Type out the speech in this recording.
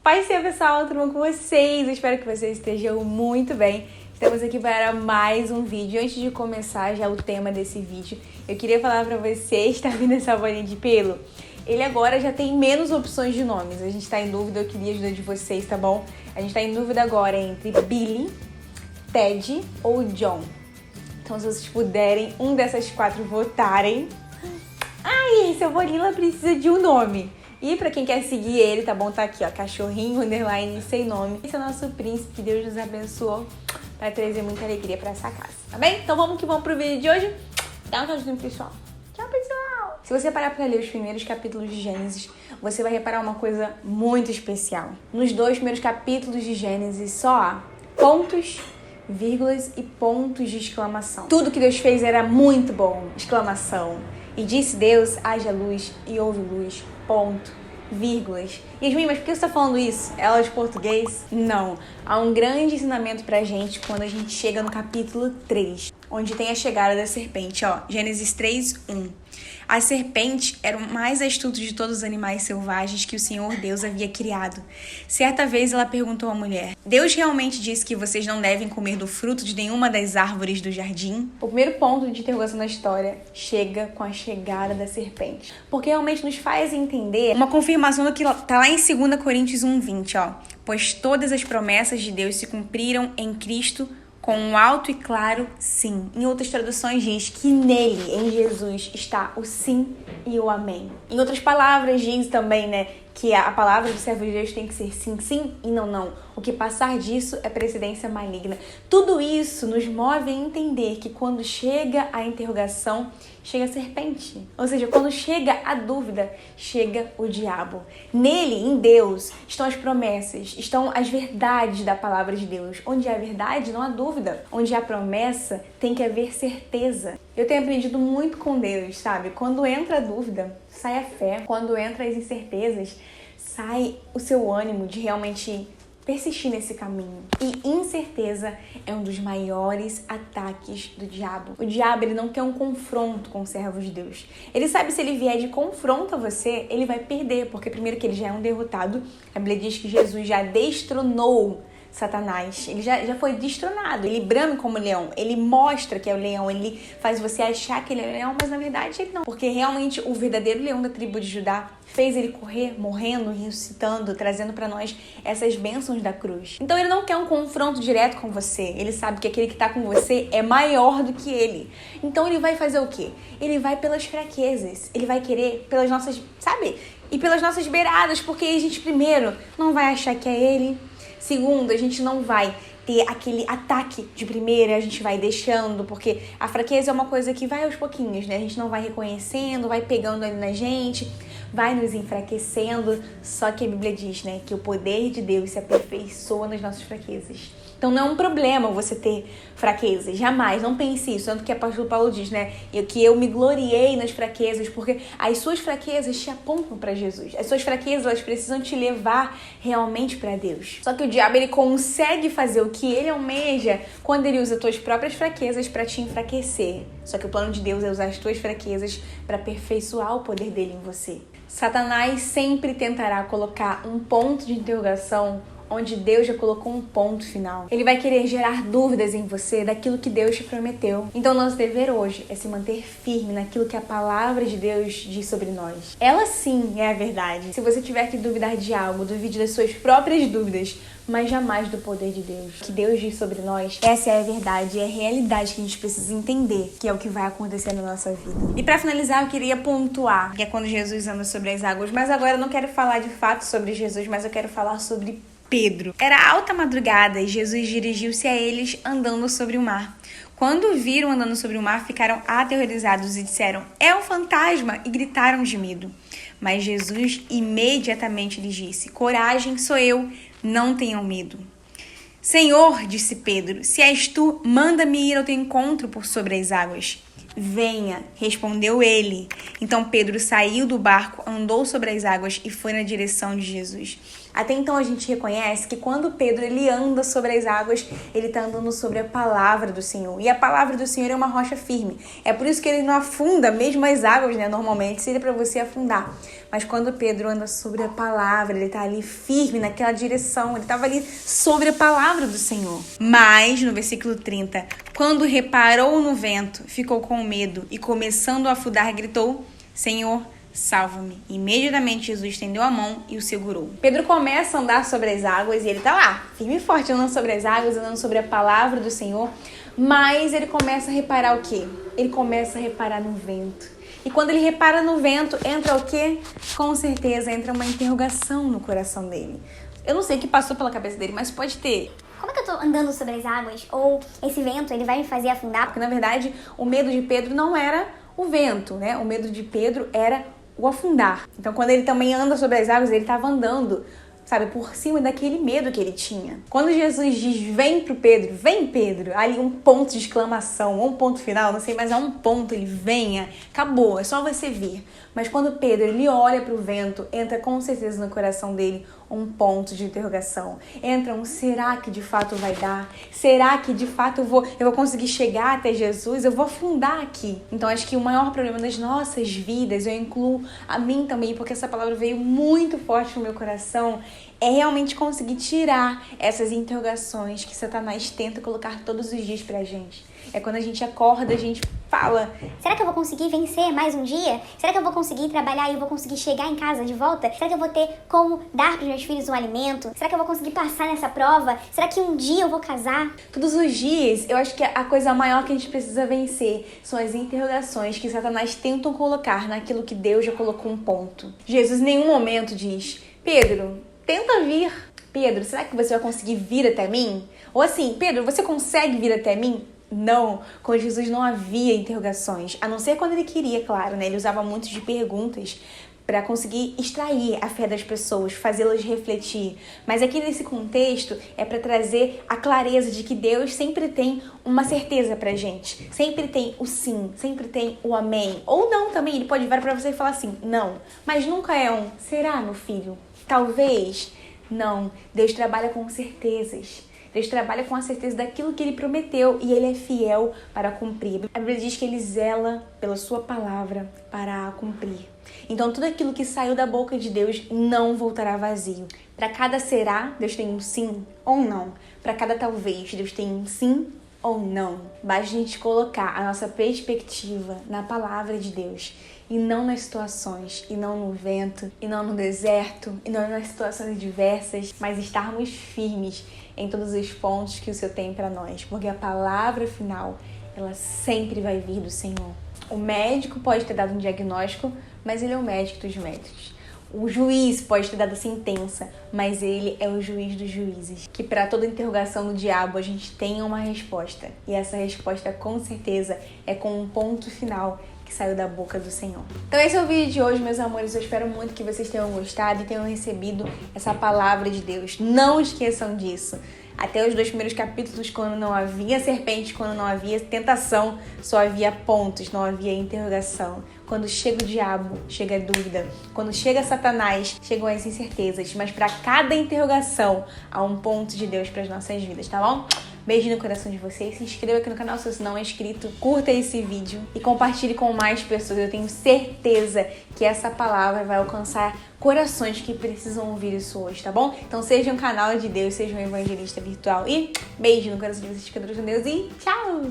Paz seja, pessoal, tudo bom com vocês? Eu espero que vocês estejam muito bem. Estamos aqui para mais um vídeo. Antes de começar já o tema desse vídeo, eu queria falar para vocês, tá vendo essa bolinha de pelo? Ele agora já tem menos opções de nomes. A gente tá em dúvida, eu queria a ajuda de vocês, tá bom? A gente tá em dúvida agora entre Billy, Ted ou John. Então, se vocês puderem, um dessas quatro votarem. Ai, seu Borila precisa de um nome. E pra quem quer seguir ele, tá bom? Tá aqui, ó, cachorrinho, underline, sem nome. Esse é o nosso príncipe, Deus nos abençoou pra trazer muita alegria pra essa casa, tá bem? Então vamos que vamos pro vídeo de hoje. Dá um tchauzinho, pessoal. Tchau, pessoal! Se você parar pra ler os primeiros capítulos de Gênesis, você vai reparar uma coisa muito especial. Nos dois primeiros capítulos de Gênesis só há pontos, vírgulas e pontos de exclamação. Tudo que Deus fez era muito bom, exclamação. E disse Deus, haja luz, e houve luz, ponto, vírgulas. Yasmin, mas por que você tá falando isso? É aula de português? Não. Há um grande ensinamento pra gente quando a gente chega no capítulo 3, onde tem a chegada da serpente, ó. Gênesis 3:1. A serpente era o mais astuto de todos os animais selvagens que o Senhor Deus havia criado. Certa vez ela perguntou à mulher: Deus realmente disse que vocês não devem comer do fruto de nenhuma das árvores do jardim? O primeiro ponto de interrogação da história chega com a chegada da serpente, porque realmente nos faz entender uma confirmação do que tá lá em 2 Coríntios 1:20, ó. Pois todas as promessas de Deus se cumpriram em Cristo com um alto e claro sim. Em outras traduções diz que nele, em Jesus, está o sim e o amém. Em outras palavras diz também, né, que a palavra do servo de Deus tem que ser sim, sim e não, não. O que passar disso é precedência maligna. Tudo isso nos move a entender que quando chega a interrogação, chega a serpente. Ou seja, quando chega a dúvida, chega o diabo. Nele, em Deus, estão as promessas, estão as verdades da palavra de Deus. Onde há verdade, não há dúvida. Onde há promessa, tem que haver certeza. Eu tenho aprendido muito com Deus, sabe? Quando entra a dúvida, sai a fé. Quando entra as incertezas, sai o seu ânimo de realmente persistir nesse caminho. E incerteza é um dos maiores ataques do diabo. O diabo, ele não quer um confronto com o servo de Deus. Ele sabe se ele vier de confronto a você, ele vai perder, porque primeiro que ele já é um derrotado. A Bíblia diz que Jesus já destronou Satanás, ele já foi destronado, ele brame como leão, ele mostra que é o leão, ele faz você achar que ele é leão, mas na verdade ele não, porque realmente o verdadeiro leão da tribo de Judá fez ele correr, morrendo, ressuscitando, trazendo pra nós essas bênçãos da cruz. Então ele não quer um confronto direto com você, ele sabe que aquele que tá com você é maior do que ele. Então ele vai fazer o quê? Ele vai pelas fraquezas, ele vai querer pelas nossas, sabe? E pelas nossas beiradas, porque a gente primeiro não vai achar que é ele. Segundo, a gente não vai ter aquele ataque de primeira, a gente vai deixando, porque a fraqueza é uma coisa que vai aos pouquinhos, né? A gente não vai reconhecendo, vai pegando ali na gente, vai nos enfraquecendo. Só que a Bíblia diz, né, que o poder de Deus se aperfeiçoa nas nossas fraquezas. Então não é um problema você ter fraquezas, jamais, não pense isso. Tanto que o apóstolo Paulo diz, né, que eu me gloriei nas fraquezas, porque as suas fraquezas te apontam para Jesus. As suas fraquezas, elas precisam te levar realmente para Deus. Só que o diabo, ele consegue fazer o que ele almeja quando ele usa as tuas próprias fraquezas para te enfraquecer. Só que o plano de Deus é usar as tuas fraquezas para aperfeiçoar o poder dele em você. Satanás sempre tentará colocar um ponto de interrogação onde Deus já colocou um ponto final. Ele vai querer gerar dúvidas em você daquilo que Deus te prometeu. Então, nosso dever hoje é se manter firme naquilo que a palavra de Deus diz sobre nós. Ela sim é a verdade. Se você tiver que duvidar de algo, duvide das suas próprias dúvidas, mas jamais do poder de Deus. O que Deus diz sobre nós, essa é a verdade, é a realidade que a gente precisa entender, que é o que vai acontecer na nossa vida. E pra finalizar, eu queria pontuar, que é quando Jesus anda sobre as águas, mas agora eu não quero falar de fato sobre Jesus, mas eu quero falar sobre Pedro. Era alta madrugada e Jesus dirigiu-se a eles andando sobre o mar. Quando o viram andando sobre o mar, ficaram aterrorizados e disseram: é um fantasma! E gritaram de medo. Mas Jesus imediatamente lhes disse: coragem, sou eu, não tenham medo. Senhor, disse Pedro, se és tu, manda-me ir ao teu encontro por sobre as águas. Venha, respondeu ele. Então Pedro saiu do barco, andou sobre as águas e foi na direção de Jesus. Até então a gente reconhece que quando Pedro ele anda sobre as águas, ele está andando sobre a palavra do Senhor. E a palavra do Senhor é uma rocha firme. É por isso que ele não afunda, mesmo as águas, né? Normalmente seria para você afundar. Mas quando Pedro anda sobre a palavra, ele está ali firme naquela direção. Ele estava ali sobre a palavra do Senhor. Mas, no versículo 30, quando reparou no vento, ficou com medo e começando a afundar, gritou: Senhor, salva-me. Imediatamente Jesus estendeu a mão e o segurou. Pedro começa a andar sobre as águas e ele tá lá, firme e forte, andando sobre as águas, andando sobre a palavra do Senhor. Mas ele começa a reparar o quê? Ele começa a reparar no vento. E quando ele repara no vento, entra o quê? Com certeza entra uma interrogação no coração dele. Eu não sei o que passou pela cabeça dele, mas pode ter. Como é que eu tô andando sobre as águas? Ou esse vento, ele vai me fazer afundar? Porque, na verdade, o medo de Pedro não era o vento, né? O medo de Pedro era o afundar. Então, quando ele também anda sobre as águas, ele estava andando, sabe, por cima daquele medo que ele tinha. Quando Jesus diz, vem Pedro, ali um ponto de exclamação, ou um ponto final, não sei, mas é um ponto, ele venha, acabou, é só você vir. Mas quando Pedro, ele olha para o vento, entra com certeza no coração dele um ponto de interrogação. Entra um, será que de fato vai dar? Será que de fato eu vou conseguir chegar até Jesus? Eu vou afundar aqui. Então acho que o maior problema das nossas vidas, eu incluo a mim também, porque essa palavra veio muito forte no meu coração, é realmente conseguir tirar essas interrogações que Satanás tenta colocar todos os dias pra gente. É quando a gente acorda, a gente fala: será que eu vou conseguir vencer mais um dia? Será que eu vou conseguir trabalhar e eu vou conseguir chegar em casa de volta? Será que eu vou ter como dar para os meus filhos um alimento? Será que eu vou conseguir passar nessa prova? Será que um dia eu vou casar? Todos os dias, eu acho que a coisa maior que a gente precisa vencer são as interrogações que Satanás tentam colocar naquilo que Deus já colocou um ponto. Jesus em nenhum momento diz: Pedro, tenta vir. Pedro, será que você vai conseguir vir até mim? Ou assim, Pedro, você consegue vir até mim? Não, com Jesus não havia interrogações, a não ser quando ele queria, claro, né? Ele usava muito de perguntas para conseguir extrair a fé das pessoas, fazê-las refletir. Mas aqui nesse contexto é para trazer a clareza de que Deus sempre tem uma certeza pra gente. Sempre tem o sim, sempre tem o amém. Ou não também, ele pode virar para você e falar assim, não. Mas nunca é um, será, meu filho? Talvez? Não. Deus trabalha com certezas. Deus trabalha com a certeza daquilo que Ele prometeu e Ele é fiel para cumprir. A Bíblia diz que Ele zela pela sua palavra para a cumprir. Então, tudo aquilo que saiu da boca de Deus não voltará vazio. Para cada será, Deus tem um sim ou não. Para cada talvez, Deus tem um sim ou não. Basta a gente colocar a nossa perspectiva na palavra de Deus e não nas situações, e não no vento, e não no deserto, e não nas situações diversas, mas estarmos firmes em todos os pontos que o Senhor tem para nós, porque a palavra final, ela sempre vai vir do Senhor. O médico pode ter dado um diagnóstico, mas ele é o médico dos médicos. O juiz pode ter dado a sentença, mas ele é o juiz dos juízes. Que para toda interrogação do diabo a gente tenha uma resposta. E essa resposta com certeza é com um ponto final que saiu da boca do Senhor. Então esse é o vídeo de hoje, meus amores. Eu espero muito que vocês tenham gostado e tenham recebido essa palavra de Deus. Não esqueçam disso. Até os 2 primeiros capítulos, quando não havia serpente, quando não havia tentação, só havia pontos, não havia interrogação. Quando chega o diabo, chega a dúvida. Quando chega Satanás, chegam as incertezas. Mas para cada interrogação, há um ponto de Deus para as nossas vidas, tá bom? Beijo no coração de vocês. Se inscreva aqui no canal se você não é inscrito. Curta esse vídeo e compartilhe com mais pessoas. Eu tenho certeza que essa palavra vai alcançar corações que precisam ouvir isso hoje, tá bom? Então seja um canal de Deus, seja um evangelista virtual. E beijo no coração de vocês, fica com Deus e tchau!